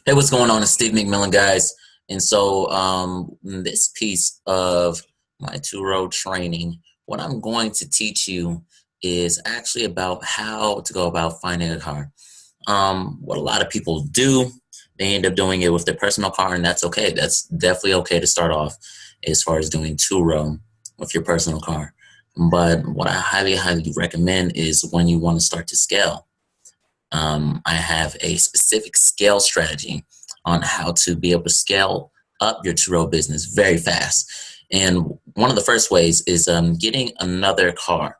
Hey, what's going on? It's Steve McMillan, guys. And so, in this piece of my Turo training, what I'm going to teach you is actually about how to go about finding a car. What a lot of people do, they end up doing it with their personal car, and that's okay. That's definitely okay to start off as far as doing Turo with your personal car. But what I highly, highly recommend is when you want to start to scale. I have a specific scale strategy on how to be able to scale up your Turo business very fast. And one of the first ways is getting another car.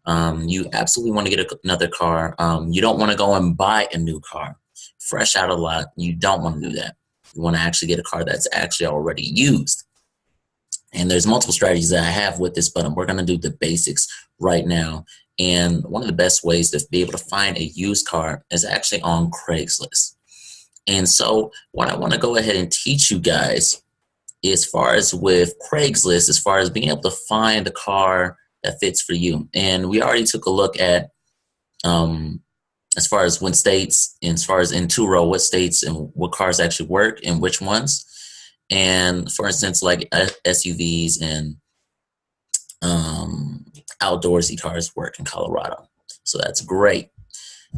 You absolutely want to get another car. You don't want to go and buy a new car fresh out of the lot. You don't want to do that. You want to actually get a car that's actually already used. And there's multiple strategies that I have with this, but we're going to do the basics right now. And one of the best ways to be able to find a used car is actually on Craigslist. And so what I want to go ahead and teach you guys, as far as with Craigslist, as far as being able to find the car that fits for you. And we already took a look at as far as what states, and as far as in Turo, what states and what cars actually work and which ones. And for instance, like SUVs and um, outdoorsy cars work in Colorado. So that's great.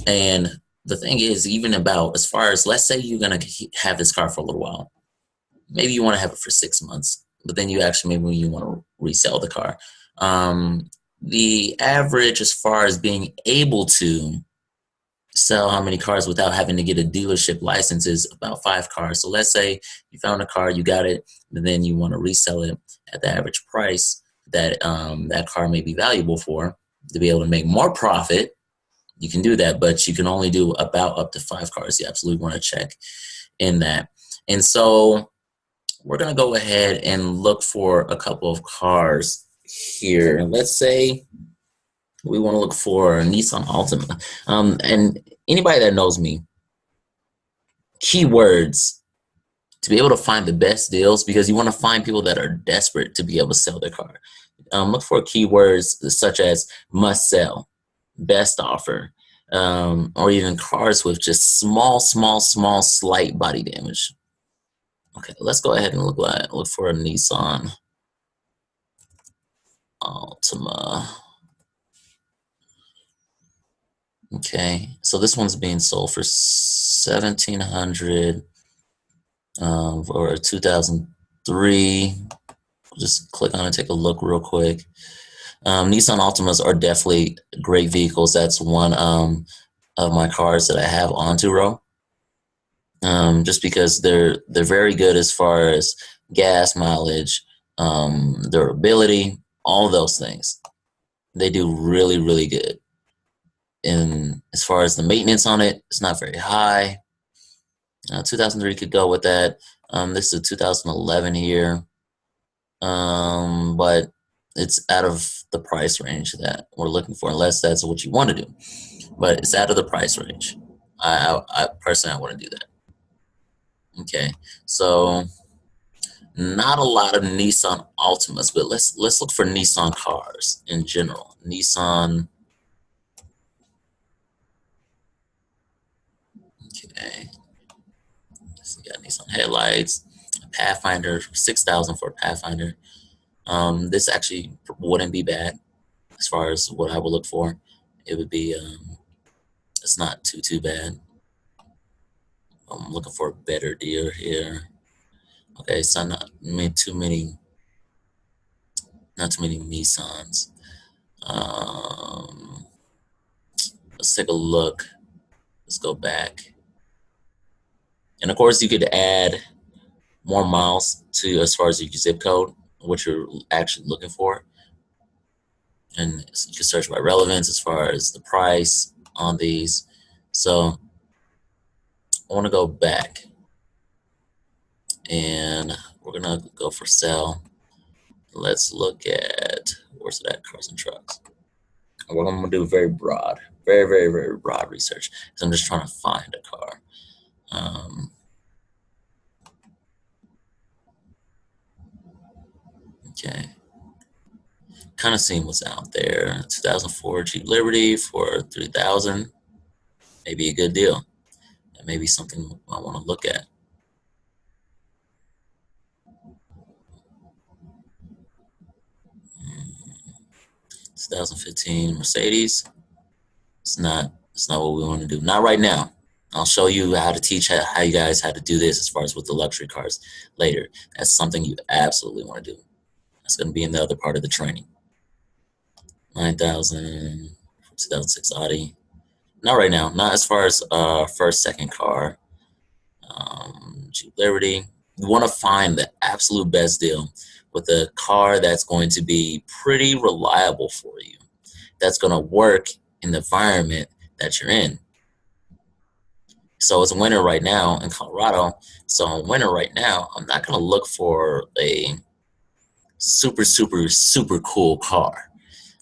And the thing is, even about as far as, let's say you're going to have this car for a little while. Maybe you want to have it for 6 months, but then you actually, maybe you want to resell the car. The average as far as being able to sell how many cars without having to get a dealership license is about 5 cars. So let's say you found a car, you got it, and then you want to resell it at the average price that that car may be valuable for, to be able to make more profit. You can do that, but you can only do about up to 5 cars. You absolutely want to check in that. And so we're going to go ahead and look for a couple of cars here. Let's say we want to look for a Nissan Altima. And anybody that knows me, keywords to be able to find the best deals, because you want to find people that are desperate to be able to sell their car. Look for keywords such as must sell, best offer, or even cars with just small, slight body damage. Okay, let's go ahead and look for a Nissan Altima. Okay, so this one's being sold for 1,700 or 2003. Just click on it, take a look real quick. Nissan Altimas are definitely great vehicles. That's one of my cars that I have on Turo. Just because they're very good as far as gas mileage, durability, all those things. They do really, really good. And as far as the maintenance on it, it's not very high. 2003 could go with that. This is a 2011 here, but it's out of the price range that we're looking for, unless that's what you want to do. But it's out of the price range. I personally, I want to do that. Okay, so not a lot of Nissan Altimas, but let's look for Nissan cars in general. Nissan. Okay, so you got Nissan headlights, a Pathfinder, 6,000 for a Pathfinder. This actually wouldn't be bad as far as what I would look for. It would be, it's not too bad. I'm looking for a better deal here. Okay, so not too many Nissans. Um, let's take a look. Let's go back. And of course, you could add more miles to as far as your zip code, what you're actually looking for. And you can search by relevance as far as the price on these. So I want to go back, and we're gonna go for sell. Let's look at, where's it at, cars and trucks. And what I'm gonna do very broad, very broad research, because I'm just trying to find a car. Okay, kind of seeing what's out there. 2004 Jeep Liberty for 3,000, maybe a good deal. That may be something I want to look at. 2015 Mercedes. It's not what we want to do. Not right now. I'll show you how to teach how you guys how to do this as far as with the luxury cars later. That's something you absolutely want to do. That's going to be in the other part of the training. 9,000, 2006 Audi. Not right now. Not as far as first, second car. Jeep Liberty. You want to find the absolute best deal with a car that's going to be pretty reliable for you. That's going to work in the environment that you're in. So it's winter right now in Colorado. So in winter right now, I'm not going to look for a super, super, super cool car.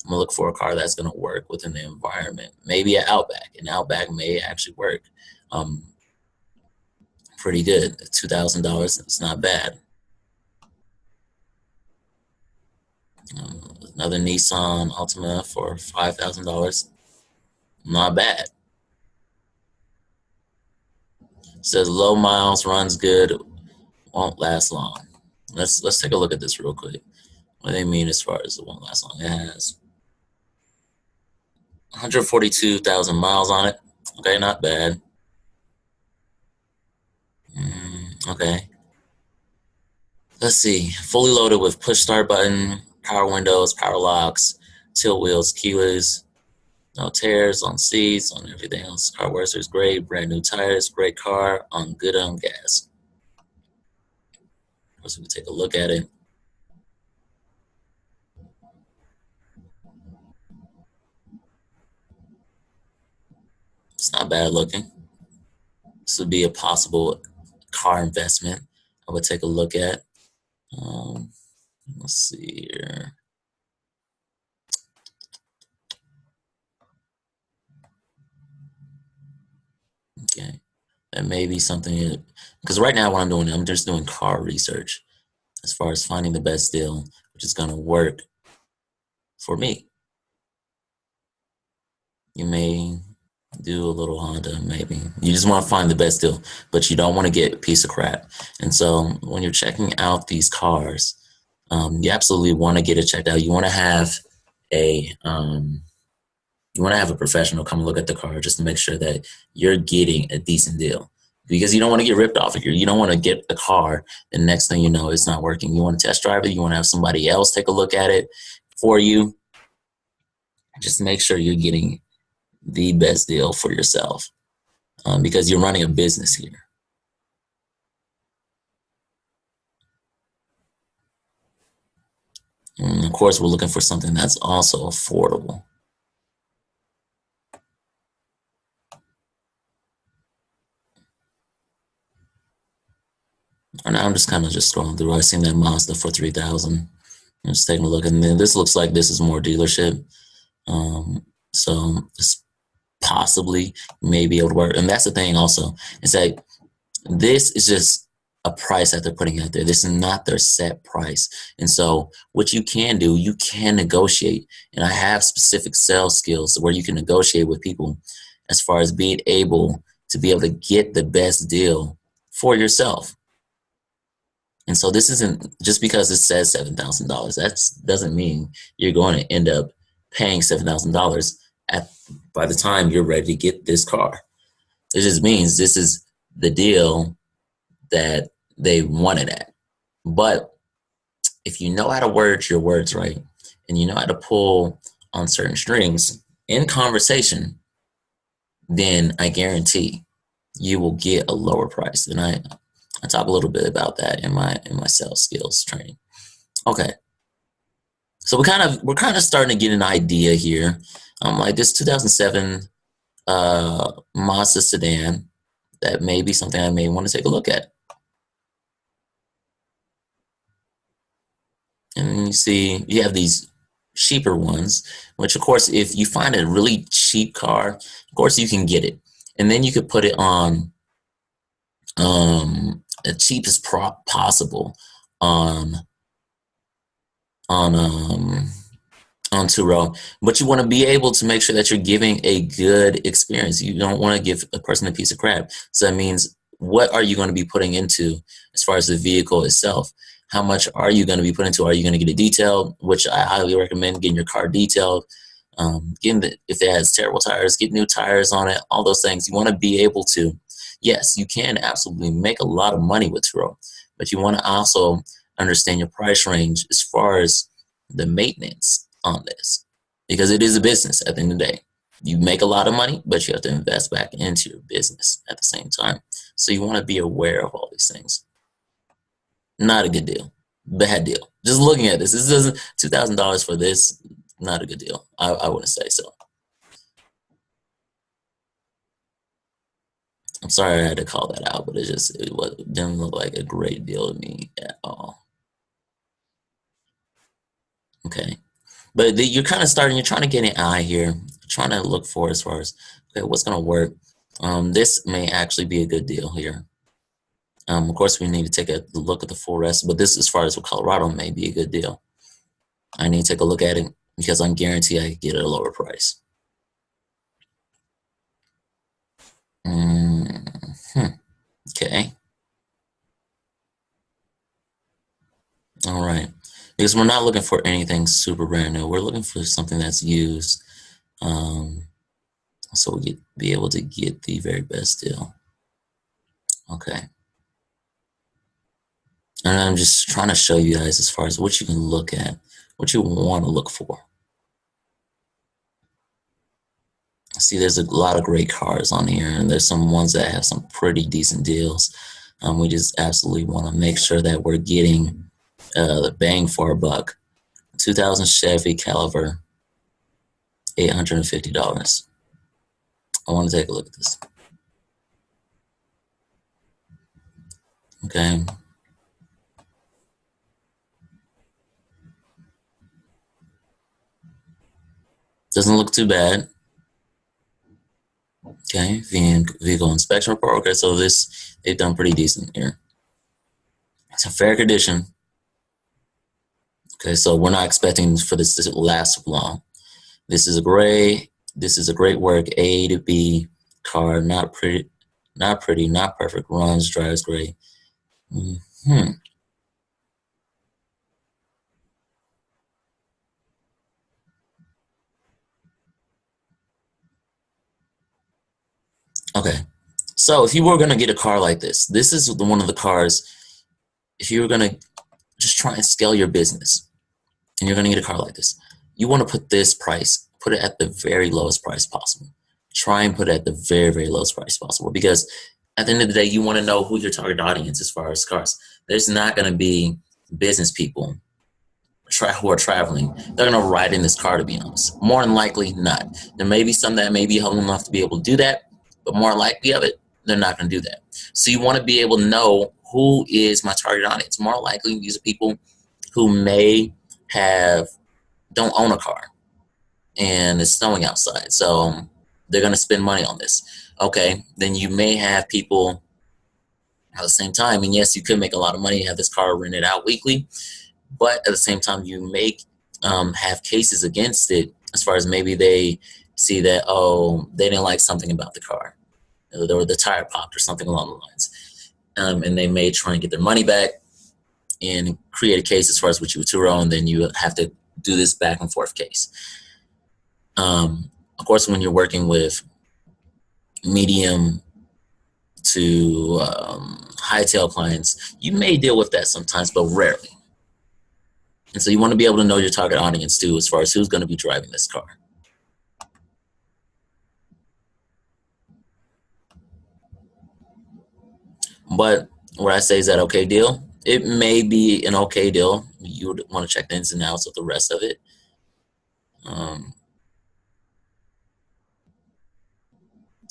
I'm going to look for a car that's going to work within the environment. Maybe an Outback. An Outback may actually work pretty good. $2,000, it's not bad. Another Nissan Altima for $5,000. Not bad. Says low miles, runs good, won't last long. Let's take a look at this real quick. What do they mean as far as it won't last long? It has 142,000 miles on it. Okay, not bad. Okay. Let's see. Fully loaded with push start button, power windows, power locks, tilt wheels, keyless, no tears on seats, on everything else. Car works is great. Brand new tires, great car, on good on gas. Of course, we can take a look at it. It's not bad looking. This would be a possible car investment I would take a look at. Let's see here. Okay, that may be something, because right now what I'm doing, I'm just doing car research as far as finding the best deal, which is going to work for me. You may do a little Honda, maybe. You just want to find the best deal, but you don't want to get a piece of crap. And so when you're checking out these cars, you absolutely want to get it checked out. You want to have a professional come look at the car just to make sure that you're getting a decent deal, because you don't want to get ripped off. You don't want to get the car and next thing you know it's not working. You want to test drive it. You want to have somebody else take a look at it for you. Just make sure you're getting the best deal for yourself, because you're running a business here. And of course, we're looking for something that's also affordable. And I'm just kind of just scrolling through. I've seen that Mazda for 3,000. I'm just taking a look, and then this looks like this is more dealership. So it's possibly may be able to work. And that's the thing also, is that this is just a price that they're putting out there. This is not their set price. And so what you can do, you can negotiate. And I have specific sales skills where you can negotiate with people as far as being able to be able to get the best deal for yourself. And so this isn't just because it says $7,000. That doesn't mean you're going to end up paying $7,000 by the time you're ready to get this car. It just means this is the deal that they wanted at. But if you know how to word your words right, and you know how to pull on certain strings in conversation, then I guarantee you will get a lower price. And I talk a little bit about that in my sales skills training. Okay, so we're kind of starting to get an idea here. Like this 2007 Mazda sedan, that may be something I may want to take a look at. And you see, you have these cheaper ones, which of course, if you find a really cheap car, of course you can get it, and then you could put it on the cheapest possible on on Turo, but you want to be able to make sure that you're giving a good experience. You don't want to give a person a piece of crap. So that means, what are you going to be putting into as far as the vehicle itself? How much are you going to be putting into? Are you going to get it detailed, which I highly recommend getting your car detailed. If it has terrible tires, get new tires on it, all those things. You want to be able to, yes, you can absolutely make a lot of money with Turo, but you want to also understand your price range as far as the maintenance on this, because it is a business at the end of the day. You make a lot of money, but you have to invest back into your business at the same time. So you want to be aware of all these things. Not a good deal. Bad deal. Just looking at this doesn't $2,000 for this. Not a good deal. I wouldn't say so. I'm sorry I had to call that out, but it didn't look like a great deal to me at all. Okay. But you're kind of starting, you're trying to get an eye here, trying to look for as far as, okay, what's going to work. This may actually be a good deal here. Of course, we need to take a look at the full rest, but this, as far as with Colorado, may be a good deal. I need to take a look at it because I'm guaranteed I could get it at a lower price. Okay. All right. Because we're not looking for anything super brand new. We're looking for something that's used. So we be able to get the very best deal. Okay. And I'm just trying to show you guys as far as what you can look at, what you want to look for. See, there's a lot of great cars on here, and there's some ones that have some pretty decent deals. We just absolutely want to make sure that we're getting the bang for our buck. 2000 Chevy Caliber, $850. I want to take a look at this. Okay. Doesn't look too bad. Okay, vehicle inspection report. Okay, so they've done pretty decent here. It's a fair condition. Okay, so we're not expecting for this to last long. This is a great work A to B car. Not pretty, not perfect. Runs, drives great. Okay, so if you were gonna get a car like this is one of the cars. If you were gonna just try and scale your business, and you're gonna get a car like this, you want to put it at the very lowest price possible. Try and put it at the very, very lowest price possible, because at the end of the day, you want to know who your target audience as far as cars. There's not going to be business people who are traveling. They're going to ride in this car, to be honest. More than likely not. There may be some that may be humble enough to be able to do that, but more likely of it, they're not going to do that. So you want to be able to know who is my target audience. More likely, these are people who may don't own a car and it's snowing outside, so they're going to spend money on this. Okay, then you may have people at the same time, and yes, you could make a lot of money, have this car rented out weekly, but at the same time, you may have cases against it, as far as maybe they see that, oh, they didn't like something about the car, or the tire popped or something along the lines, and they may try and get their money back and create a case as far as what you were Turo, and then you have to do this back and forth case. Of course, when you're working with medium to high tail clients, you may deal with that sometimes, but rarely. And so you want to be able to know your target audience too, as far as who's going to be driving this car. But what I say is that okay deal. It may be an okay deal. You would want to check the ins and outs of the rest of it.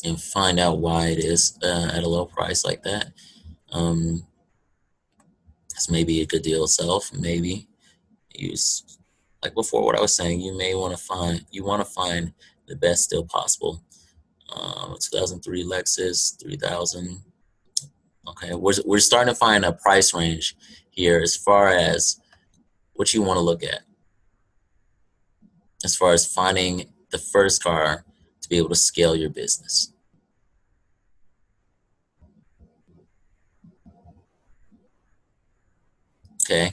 And find out why it is at a low price like that. It's maybe a good deal itself. Maybe use, like before, what I was saying. You may want to find the best deal possible. 2003 Lexus, 3000. Okay, we're starting to find a price range here as far as what you want to look at. as far as finding the first car to be able to scale your business. Okay.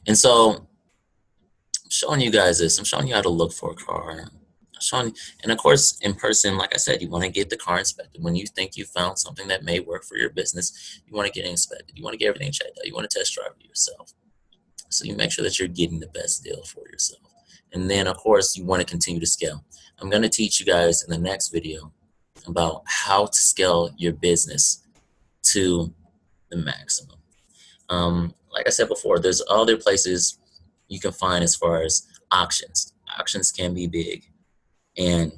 And so I'm showing you guys this. I'm showing you how to look for a car. I'm showing, and of course, in person, like I said, you want to get the car inspected. When you think you found something that may work for your business, you want to get it inspected. You want to get everything checked out. You want to test drive it yourself. So you make sure that you're getting the best deal for yourself. And then, of course, you want to continue to scale. I'm going to teach you guys in the next video about how to scale your business to the maximum. Like I said before, there's other places you can find as far as auctions. Auctions can be big. And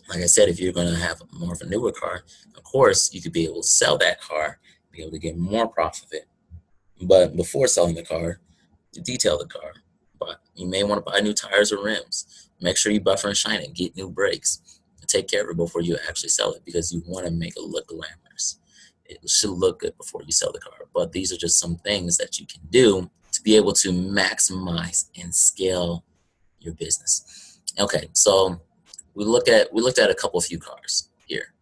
like I said, if you're going to have more of a newer car, of course, you could be able to sell that car, be able to get more profit of it. But before selling the car, to detail the car. But you may want to buy new tires or rims. Make sure you buffer and shine it. Get new brakes. Take care of it before you actually sell it because you want to make it look glamorous. It should look good before you sell the car. But these are just some things that you can do to be able to maximize and scale your business. Okay, so we looked at a couple few cars here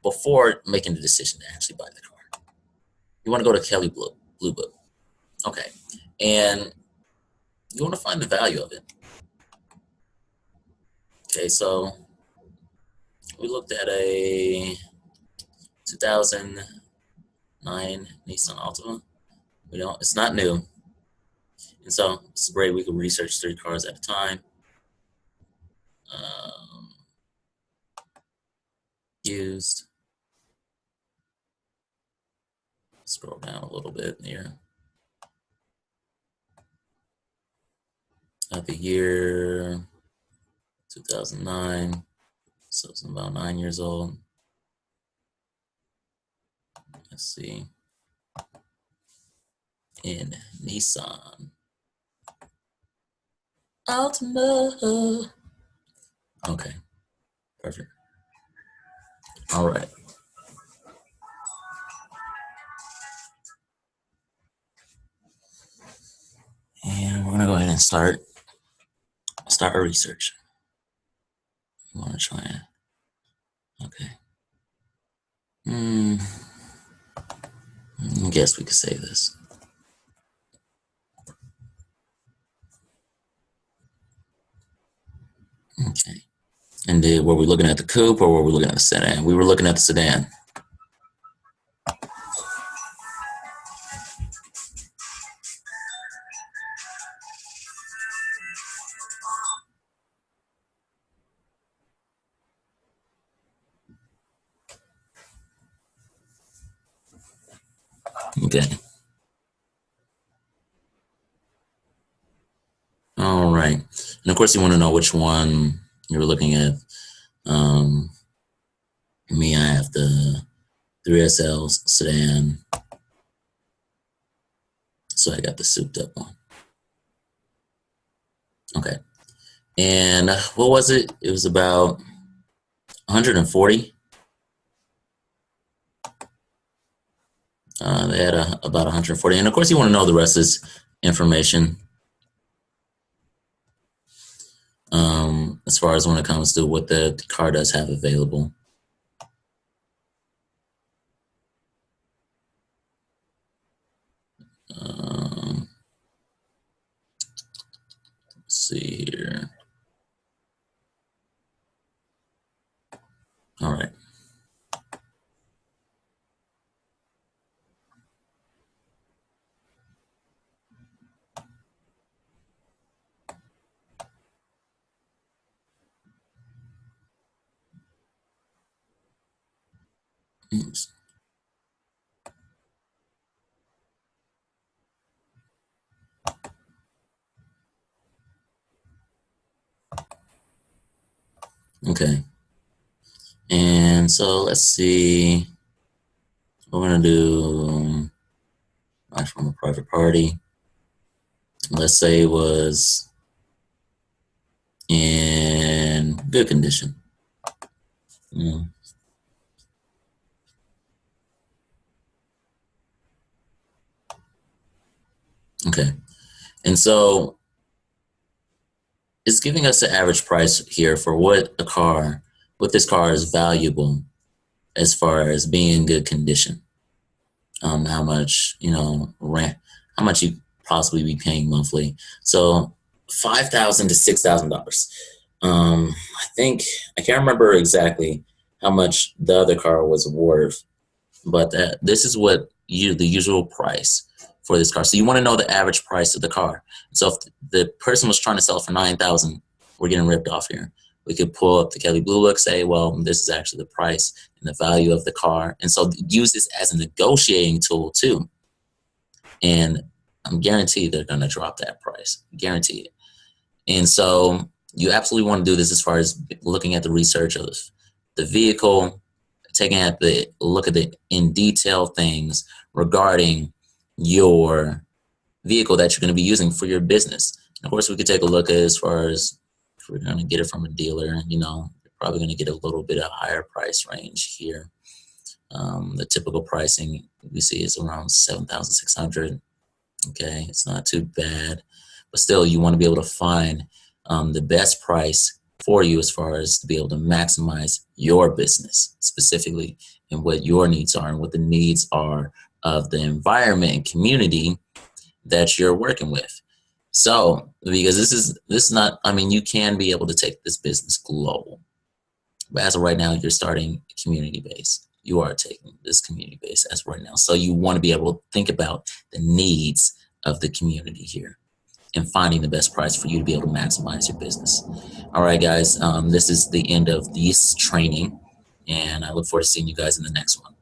before making the decision to actually buy the car. You want to go to Kelly Blue Book. Okay, and you want to find the value of it. Okay, so we looked at a 2009 Nissan Altima. It's not new. And so it's great. We could research 3 cars at a time. Um, Used. Scroll down a little bit here. At the year 2009. So it's about 9 years old. Let's see. In Nissan Altima. Okay, perfect. All right. And we're gonna go ahead and start our research. You want to try it? Okay. I guess we could save this. Okay. And were we looking at the coupe or were we looking at the sedan? We were looking at the sedan. Okay. All right. And of course, you want to know which one you were looking at. Me, I have the 3SL sedan. So I got the souped up one. Okay. And what was it? It was about 140. They had about 140. And of course, you want to know the rest of this information. As far as when it comes to what the car does have available. Let's see here. All right. Oops. Okay. And so let's see. We're gonna do from a private party. Let's say it was in good condition. Okay. And so it's giving us the average price here for what this car is valuable as far as being in good condition. How much, rent, how much you possibly be paying monthly. So $5,000 to $6,000. I think I can't remember exactly how much the other car was worth, but this is what the usual price for this car. So you want to know the average price of the car. So if the person was trying to sell for 9,000, we're getting ripped off here. We could pull up the Kelley Blue Book, say, well, this is actually the price and the value of the car. And so use this as a negotiating tool too. And I'm guaranteed they're going to drop that price. Guarantee it. And so you absolutely want to do this as far as looking at the research of the vehicle, taking a look at the in detail things regarding your vehicle that you're going to be using for your business. And of course, we could take a look at as far as if we're going to get it from a dealer, you're probably going to get a little bit of higher price range here. The typical pricing we see is around $7,600. Okay, it's not too bad, but still, you want to be able to find the best price for you as far as to be able to maximize your business specifically and what your needs are and what the needs are of the environment and community that you're working with. So, because this is not, you can be able to take this business global, but as of right now, you're starting community based. You are taking this community based as of right now. So you want to be able to think about the needs of the community here and finding the best price for you to be able to maximize your business. All right, guys, this is the end of this training, and I look forward to seeing you guys in the next one.